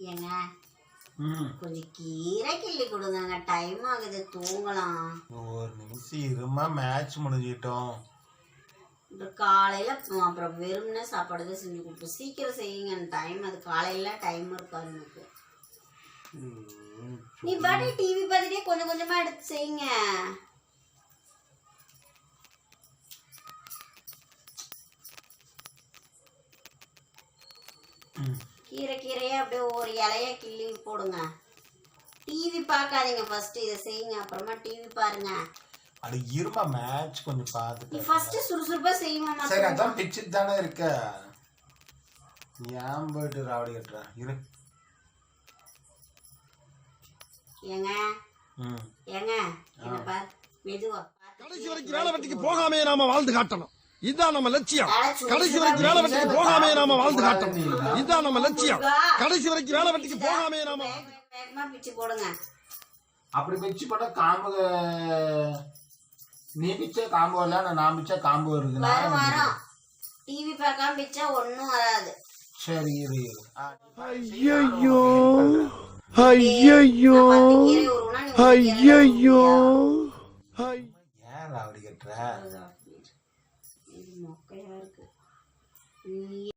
ஏங்க கொஞ்சம் கீரை கிள்ளி கொடுங்க, டைம் ஆகுது, தூங்கலாம். ஒரு நிமிஷம் இருமா, மேட்ச் முடிஞ்சிட்டோம். காலையில அப்புறம் வெறும்னே சாப்பாடு தான் செஞ்சு கொடுப்போம். சீக்கிரம் செய்யுங்க, டைம் அது காலையில டைம் இருக்காது எனக்கு. நீ பாட்டு டிவி பார்த்துட்டே கொஞ்சம் கொஞ்சமா எடுத்து செய்யுங்க. கீரையா அப்படியே ஒரு இலைய கிள்ளி போடுங்க. டிவி பார்க்காதீங்க, ஃபர்ஸ்ட் இதை செய்யுங்க, அப்புறமா டிவி பாருங்க. அது இருமா, மேட்ச் கொஞ்சம் பார்த்து. நீ ஃபர்ஸ்ட் சுறுசுறுப்பா செய்யுமா. சரி, அதான் பிச்சிட்டு தானே இருக்க, ஏன் போயிட்டு ராவடி கட்டுற இரு. ஏங்க என்ன பார், மெதுவா. கடைசி வரைக்கும் வேலை வெட்டிக்கு போகாமே நாம வாழ்ந்து காட்டணும், இதுதான் நம்ம லட்சியம். கடைசி வரைக்கும் வேலை வெட்டிக்கு போகாமே நாம வாழ்ந்து காட்டணும், இதுதான் நம்ம லட்சியம். கடைசி வரைக்கும் வேலை வெட்டிக்கு போகாமே நாம வேகமா பிச்சு போடுங்க. அப்படி பிச்சு போட்டா காம்பு, நீ பிச்சா காம்பு வரல, நான் பிச்சா காம்பு வருது. வரும் டிவி பார்க்காம பிச்சா ஒன்னும் வராது. சரி இரு. ஐயோ ஐயோ ஐயோ ஏன் ராவடி கட்டுற? மொக்கையா இருக்கு.